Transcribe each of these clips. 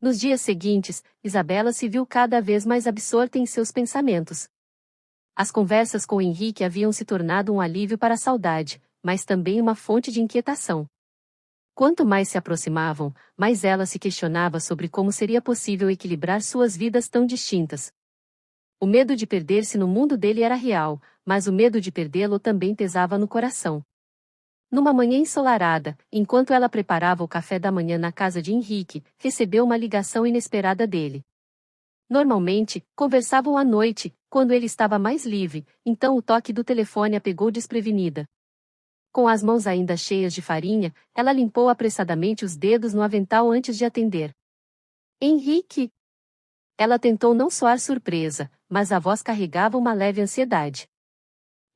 Nos dias seguintes, Isabela se viu cada vez mais absorta em seus pensamentos. As conversas com Henrique haviam se tornado um alívio para a saudade, mas também uma fonte de inquietação. Quanto mais se aproximavam, mais ela se questionava sobre como seria possível equilibrar suas vidas tão distintas. O medo de perder-se no mundo dele era real, mas o medo de perdê-lo também pesava no coração. Numa manhã ensolarada, enquanto ela preparava o café da manhã na casa de Henrique, recebeu uma ligação inesperada dele. Normalmente, conversavam à noite, quando ele estava mais livre, então o toque do telefone a pegou desprevenida. Com as mãos ainda cheias de farinha, ela limpou apressadamente os dedos no avental antes de atender. Henrique! Ela tentou não soar surpresa, mas a voz carregava uma leve ansiedade.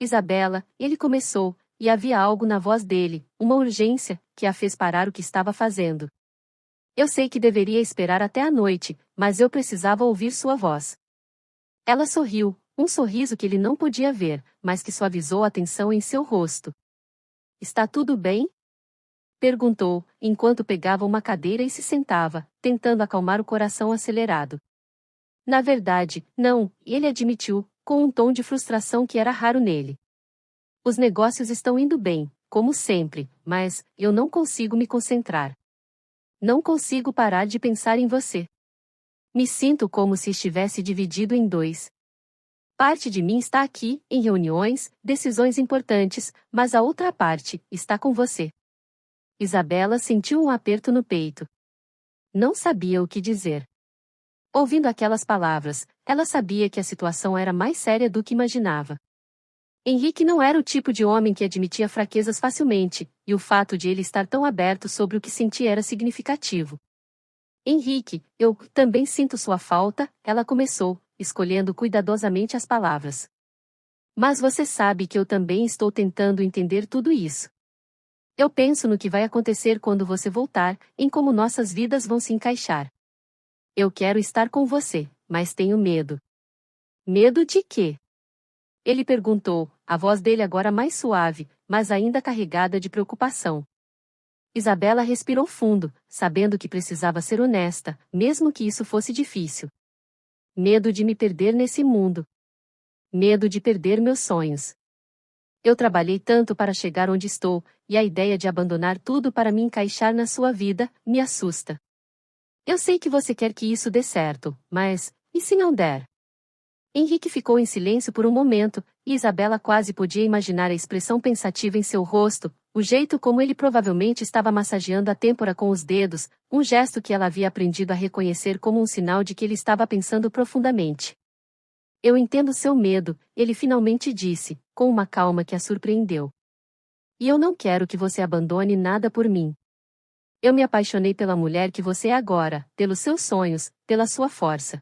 Isabela, ele começou, e havia algo na voz dele, uma urgência, que a fez parar o que estava fazendo. Eu sei que deveria esperar até a noite, mas eu precisava ouvir sua voz. Ela sorriu, um sorriso que ele não podia ver, mas que suavizou a tensão em seu rosto. Está tudo bem? Perguntou, enquanto pegava uma cadeira e se sentava, tentando acalmar o coração acelerado. Na verdade, não, ele admitiu, com um tom de frustração que era raro nele. Os negócios estão indo bem, como sempre, mas eu não consigo me concentrar. Não consigo parar de pensar em você. Me sinto como se estivesse dividido em dois. Parte de mim está aqui, em reuniões, decisões importantes, mas a outra parte está com você. Isabela sentiu um aperto no peito. Não sabia o que dizer. Ouvindo aquelas palavras, ela sabia que a situação era mais séria do que imaginava. Henrique não era o tipo de homem que admitia fraquezas facilmente, e o fato de ele estar tão aberto sobre o que sentia era significativo. Henrique, eu também sinto sua falta, ela começou, escolhendo cuidadosamente as palavras. Mas você sabe que eu também estou tentando entender tudo isso. Eu penso no que vai acontecer quando você voltar, em como nossas vidas vão se encaixar. Eu quero estar com você, mas tenho medo. Medo de quê? Ele perguntou, a voz dele agora mais suave, mas ainda carregada de preocupação. Isabela respirou fundo, sabendo que precisava ser honesta, mesmo que isso fosse difícil. Medo de me perder nesse mundo. Medo de perder meus sonhos. Eu trabalhei tanto para chegar onde estou, e a ideia de abandonar tudo para me encaixar na sua vida, me assusta. Eu sei que você quer que isso dê certo, mas, e se não der? Henrique ficou em silêncio por um momento, e Isabela quase podia imaginar a expressão pensativa em seu rosto, o jeito como ele provavelmente estava massageando a têmpora com os dedos, um gesto que ela havia aprendido a reconhecer como um sinal de que ele estava pensando profundamente. Eu entendo seu medo, ele finalmente disse, com uma calma que a surpreendeu. E eu não quero que você abandone nada por mim. Eu me apaixonei pela mulher que você é agora, pelos seus sonhos, pela sua força.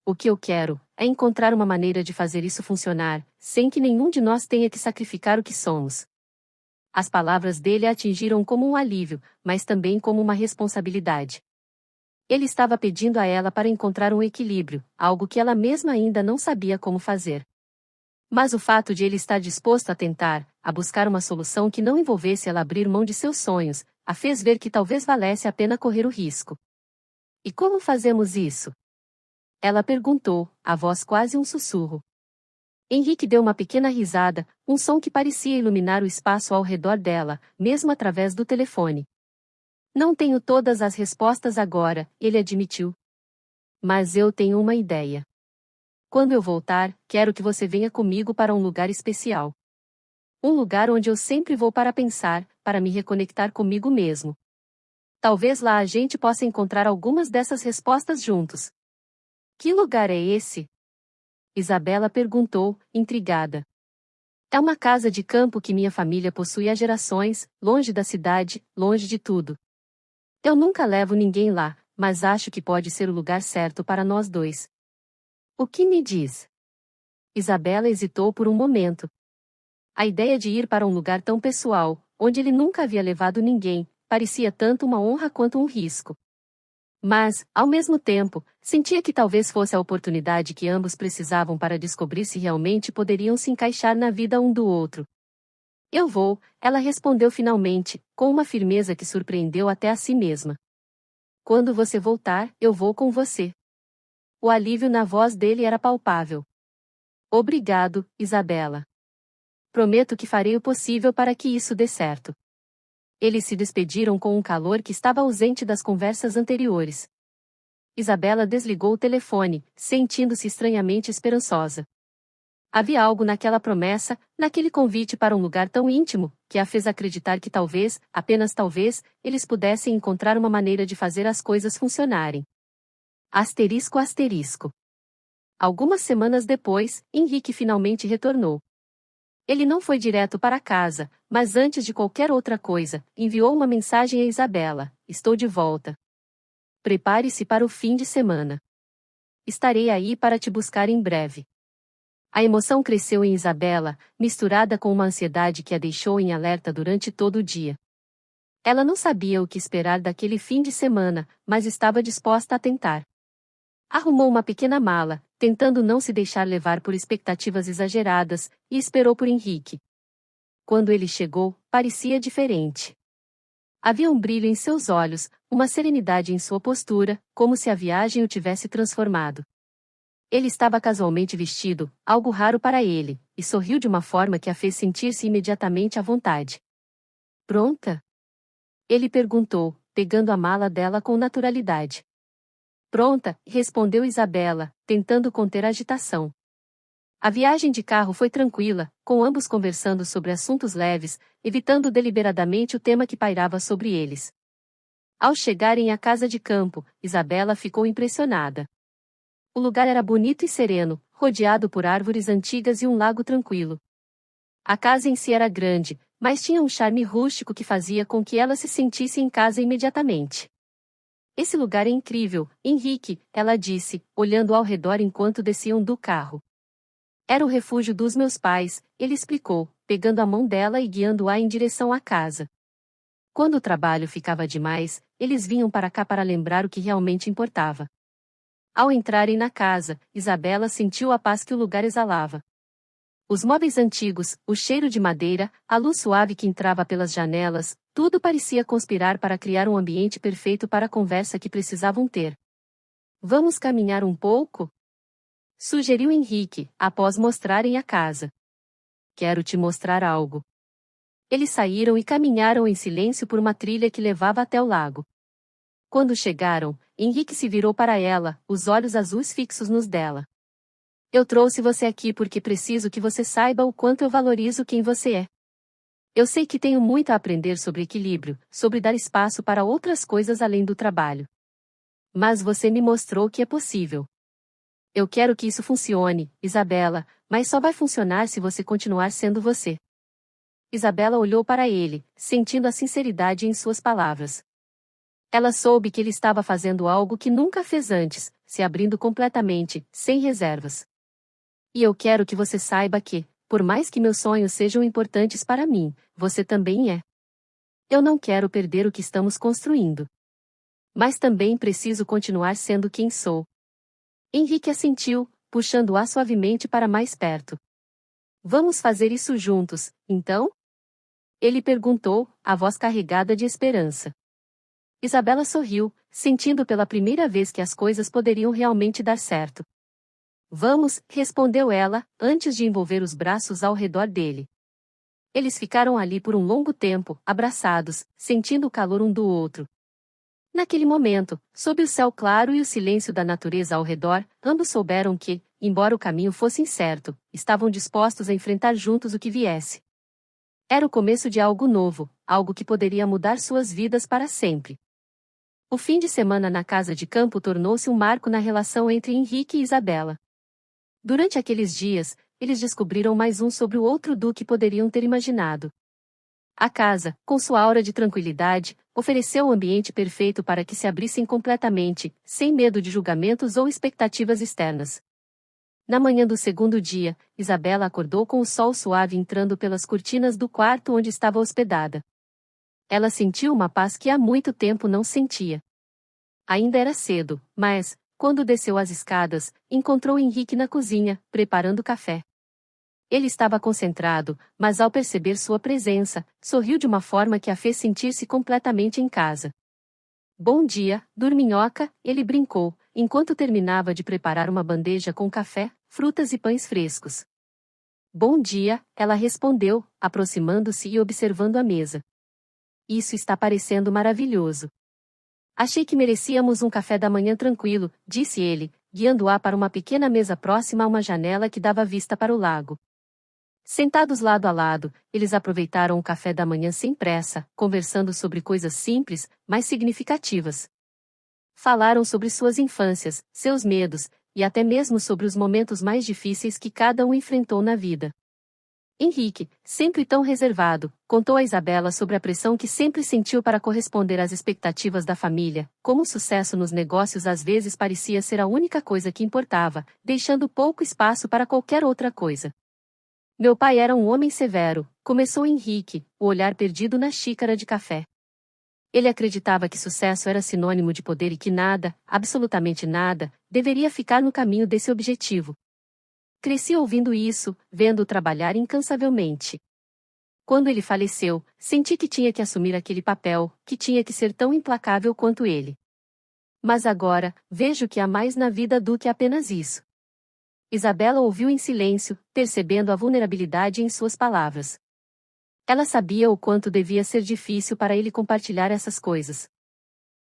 O que eu quero é encontrar uma maneira de fazer isso funcionar, sem que nenhum de nós tenha que sacrificar o que somos. As palavras dele a atingiram como um alívio, mas também como uma responsabilidade. Ele estava pedindo a ela para encontrar um equilíbrio, algo que ela mesma ainda não sabia como fazer. Mas o fato de ele estar disposto a tentar, a buscar uma solução que não envolvesse ela abrir mão de seus sonhos, a fez ver que talvez valesse a pena correr o risco. E como fazemos isso? Ela perguntou, a voz quase um sussurro. Henrique deu uma pequena risada, um som que parecia iluminar o espaço ao redor dela, mesmo através do telefone. Não tenho todas as respostas agora, ele admitiu. Mas eu tenho uma ideia. Quando eu voltar, quero que você venha comigo para um lugar especial. Um lugar onde eu sempre vou para pensar, para me reconectar comigo mesmo. Talvez lá a gente possa encontrar algumas dessas respostas juntos. Que lugar é esse? Isabela perguntou, intrigada. É uma casa de campo que minha família possui há gerações, longe da cidade, longe de tudo. Eu nunca levo ninguém lá, mas acho que pode ser o lugar certo para nós dois. O que me diz? Isabela hesitou por um momento. A ideia de ir para um lugar tão pessoal, onde ele nunca havia levado ninguém, parecia tanto uma honra quanto um risco. Mas, ao mesmo tempo, sentia que talvez fosse a oportunidade que ambos precisavam para descobrir se realmente poderiam se encaixar na vida um do outro. Eu vou, ela respondeu finalmente, com uma firmeza que surpreendeu até a si mesma. Quando você voltar, eu vou com você. O alívio na voz dele era palpável. Obrigado, Isabela. Prometo que farei o possível para que isso dê certo. Eles se despediram com um calor que estava ausente das conversas anteriores. Isabela desligou o telefone, sentindo-se estranhamente esperançosa. Havia algo naquela promessa, naquele convite para um lugar tão íntimo, que a fez acreditar que talvez, apenas talvez, eles pudessem encontrar uma maneira de fazer as coisas funcionarem. Asterisco asterisco. Algumas semanas depois, Henrique finalmente retornou. Ele não foi direto para casa, mas antes de qualquer outra coisa, enviou uma mensagem a Isabela: estou de volta. Prepare-se para o fim de semana. Estarei aí para te buscar em breve. A emoção cresceu em Isabela, misturada com uma ansiedade que a deixou em alerta durante todo o dia. Ela não sabia o que esperar daquele fim de semana, mas estava disposta a tentar. Arrumou uma pequena mala, tentando não se deixar levar por expectativas exageradas, e esperou por Henrique. Quando ele chegou, parecia diferente. Havia um brilho em seus olhos, uma serenidade em sua postura, como se a viagem o tivesse transformado. Ele estava casualmente vestido, algo raro para ele, e sorriu de uma forma que a fez sentir-se imediatamente à vontade. Pronta? Ele perguntou, pegando a mala dela com naturalidade. Pronta, respondeu Isabela, tentando conter a agitação. A viagem de carro foi tranquila, com ambos conversando sobre assuntos leves, evitando deliberadamente o tema que pairava sobre eles. Ao chegarem à casa de campo, Isabela ficou impressionada. O lugar era bonito e sereno, rodeado por árvores antigas e um lago tranquilo. A casa em si era grande, mas tinha um charme rústico que fazia com que ela se sentisse em casa imediatamente. Esse lugar é incrível, Henrique, ela disse, olhando ao redor enquanto desciam do carro. Era o refúgio dos meus pais, ele explicou, pegando a mão dela e guiando-a em direção à casa. Quando o trabalho ficava demais, eles vinham para cá para lembrar o que realmente importava. Ao entrarem na casa, Isabela sentiu a paz que o lugar exalava. Os móveis antigos, o cheiro de madeira, a luz suave que entrava pelas janelas, tudo parecia conspirar para criar um ambiente perfeito para a conversa que precisavam ter. Vamos caminhar um pouco? Sugeriu Henrique, após mostrarem a casa. Quero te mostrar algo. Eles saíram e caminharam em silêncio por uma trilha que levava até o lago. Quando chegaram, Henrique se virou para ela, os olhos azuis fixos nos dela. Eu trouxe você aqui porque preciso que você saiba o quanto eu valorizo quem você é. Eu sei que tenho muito a aprender sobre equilíbrio, sobre dar espaço para outras coisas além do trabalho. Mas você me mostrou que é possível. Eu quero que isso funcione, Isabela, mas só vai funcionar se você continuar sendo você. Isabela olhou para ele, sentindo a sinceridade em suas palavras. Ela soube que ele estava fazendo algo que nunca fez antes, se abrindo completamente, sem reservas. E eu quero que você saiba que, por mais que meus sonhos sejam importantes para mim, você também é. Eu não quero perder o que estamos construindo. Mas também preciso continuar sendo quem sou. Henrique assentiu, puxando-a suavemente para mais perto. Vamos fazer isso juntos, então? Ele perguntou, a voz carregada de esperança. Isabela sorriu, sentindo pela primeira vez que as coisas poderiam realmente dar certo. Vamos, respondeu ela, antes de envolver os braços ao redor dele. Eles ficaram ali por um longo tempo, abraçados, sentindo o calor um do outro. Naquele momento, sob o céu claro e o silêncio da natureza ao redor, ambos souberam que, embora o caminho fosse incerto, estavam dispostos a enfrentar juntos o que viesse. Era o começo de algo novo, algo que poderia mudar suas vidas para sempre. O fim de semana na casa de campo tornou-se um marco na relação entre Henrique e Isabela. Durante aqueles dias, eles descobriram mais um sobre o outro do que poderiam ter imaginado. A casa, com sua aura de tranquilidade, ofereceu um ambiente perfeito para que se abrissem completamente, sem medo de julgamentos ou expectativas externas. Na manhã do segundo dia, Isabela acordou com o sol suave entrando pelas cortinas do quarto onde estava hospedada. Ela sentiu uma paz que há muito tempo não sentia. Ainda era cedo, mas, quando desceu as escadas, encontrou Henrique na cozinha, preparando café. Ele estava concentrado, mas ao perceber sua presença, sorriu de uma forma que a fez sentir-se completamente em casa. Bom dia, dorminhoca, ele brincou, enquanto terminava de preparar uma bandeja com café, frutas e pães frescos. Bom dia, ela respondeu, aproximando-se e observando a mesa. Isso está parecendo maravilhoso. Achei que merecíamos um café da manhã tranquilo, disse ele, guiando-a para uma pequena mesa próxima a uma janela que dava vista para o lago. Sentados lado a lado, eles aproveitaram o café da manhã sem pressa, conversando sobre coisas simples, mas significativas. Falaram sobre suas infâncias, seus medos, e até mesmo sobre os momentos mais difíceis que cada um enfrentou na vida. Henrique, sempre tão reservado, contou a Isabela sobre a pressão que sempre sentiu para corresponder às expectativas da família, como o sucesso nos negócios às vezes parecia ser a única coisa que importava, deixando pouco espaço para qualquer outra coisa. Meu pai era um homem severo, começou Henrique, o olhar perdido na xícara de café. Ele acreditava que sucesso era sinônimo de poder e que nada, absolutamente nada, deveria ficar no caminho desse objetivo. Cresci ouvindo isso, vendo-o trabalhar incansavelmente. Quando ele faleceu, senti que tinha que assumir aquele papel, que tinha que ser tão implacável quanto ele. Mas agora, vejo que há mais na vida do que apenas isso. Isabela ouviu em silêncio, percebendo a vulnerabilidade em suas palavras. Ela sabia o quanto devia ser difícil para ele compartilhar essas coisas.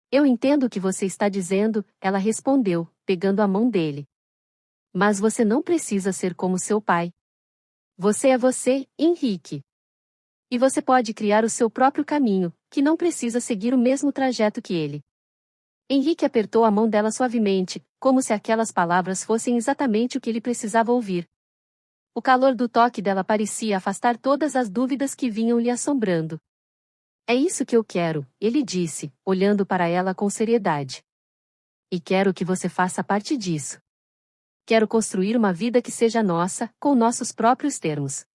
Eu entendo o que você está dizendo, ela respondeu, pegando a mão dele. Mas você não precisa ser como seu pai. Você é você, Henrique. E você pode criar o seu próprio caminho, que não precisa seguir o mesmo trajeto que ele. Henrique apertou a mão dela suavemente, como se aquelas palavras fossem exatamente o que ele precisava ouvir. O calor do toque dela parecia afastar todas as dúvidas que vinham lhe assombrando. É isso que eu quero, ele disse, olhando para ela com seriedade. E quero que você faça parte disso. Quero construir uma vida que seja nossa, com nossos próprios termos.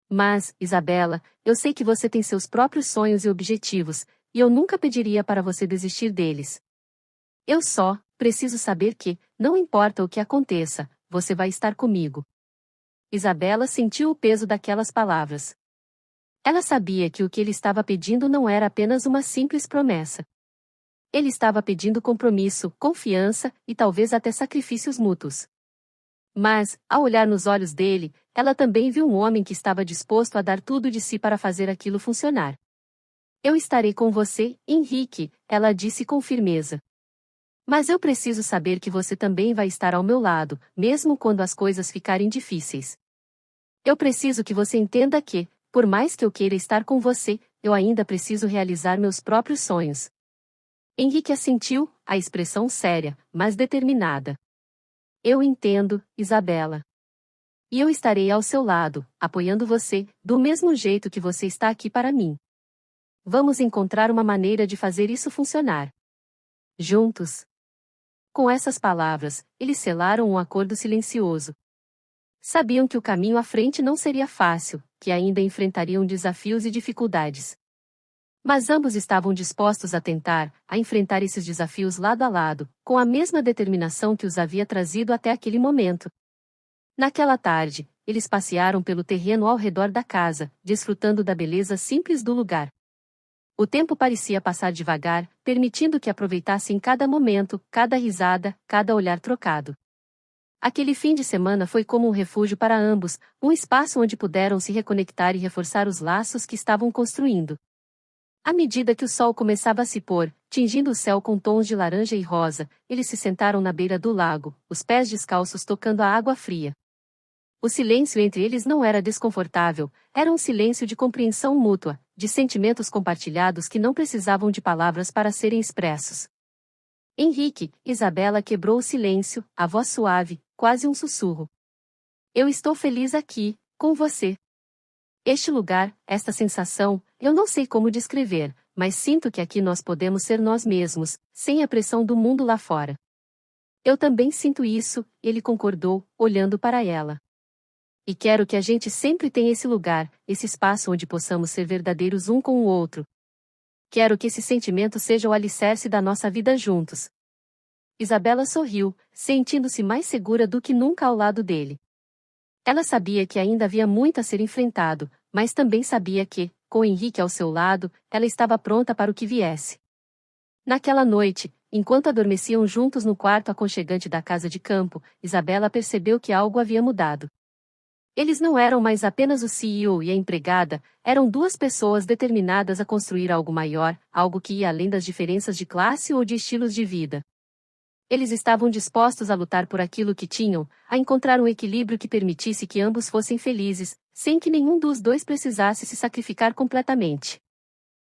Mas, Isabela, eu sei que você tem seus próprios sonhos e objetivos, e eu nunca pediria para você desistir deles. Eu só preciso saber que, não importa o que aconteça, você vai estar comigo. Isabela sentiu o peso daquelas palavras. Ela sabia que o que ele estava pedindo não era apenas uma simples promessa. Ele estava pedindo compromisso, confiança e talvez até sacrifícios mútuos. Mas, ao olhar nos olhos dele, ela também viu um homem que estava disposto a dar tudo de si para fazer aquilo funcionar. Eu estarei com você, Henrique, ela disse com firmeza. Mas eu preciso saber que você também vai estar ao meu lado, mesmo quando as coisas ficarem difíceis. Eu preciso que você entenda que, por mais que eu queira estar com você, eu ainda preciso realizar meus próprios sonhos. Henrique assentiu, a expressão séria, mas determinada. Eu entendo, Isabela. E eu estarei ao seu lado, apoiando você, do mesmo jeito que você está aqui para mim. Vamos encontrar uma maneira de fazer isso funcionar. Juntos. Com essas palavras, eles selaram um acordo silencioso. Sabiam que o caminho à frente não seria fácil, que ainda enfrentariam desafios e dificuldades. Mas ambos estavam dispostos a tentar, a enfrentar esses desafios lado a lado, com a mesma determinação que os havia trazido até aquele momento. Naquela tarde, eles passearam pelo terreno ao redor da casa, desfrutando da beleza simples do lugar. O tempo parecia passar devagar, permitindo que aproveitassem cada momento, cada risada, cada olhar trocado. Aquele fim de semana foi como um refúgio para ambos, um espaço onde puderam se reconectar e reforçar os laços que estavam construindo. À medida que o sol começava a se pôr, tingindo o céu com tons de laranja e rosa, eles se sentaram na beira do lago, os pés descalços tocando a água fria. O silêncio entre eles não era desconfortável, era um silêncio de compreensão mútua, de sentimentos compartilhados que não precisavam de palavras para serem expressos. Henrique, Isabela quebrou o silêncio, a voz suave, quase um sussurro. Eu estou feliz aqui, com você. Este lugar, esta sensação, eu não sei como descrever, mas sinto que aqui nós podemos ser nós mesmos, sem a pressão do mundo lá fora. Eu também sinto isso, ele concordou, olhando para ela. E quero que a gente sempre tenha esse lugar, esse espaço onde possamos ser verdadeiros um com o outro. Quero que esse sentimento seja o alicerce da nossa vida juntos. Isabela sorriu, sentindo-se mais segura do que nunca ao lado dele. Ela sabia que ainda havia muito a ser enfrentado, mas também sabia que, com Henrique ao seu lado, ela estava pronta para o que viesse. Naquela noite, enquanto adormeciam juntos no quarto aconchegante da casa de campo, Isabela percebeu que algo havia mudado. Eles não eram mais apenas o CEO e a empregada, eram duas pessoas determinadas a construir algo maior, algo que ia além das diferenças de classe ou de estilos de vida. Eles estavam dispostos a lutar por aquilo que tinham, a encontrar um equilíbrio que permitisse que ambos fossem felizes, sem que nenhum dos dois precisasse se sacrificar completamente.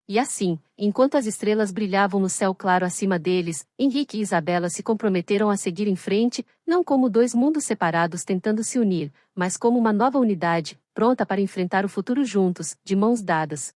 E assim, enquanto as estrelas brilhavam no céu claro acima deles, Henrique e Isabela se comprometeram a seguir em frente, não como dois mundos separados tentando se unir, mas como uma nova unidade, pronta para enfrentar o futuro juntos, de mãos dadas.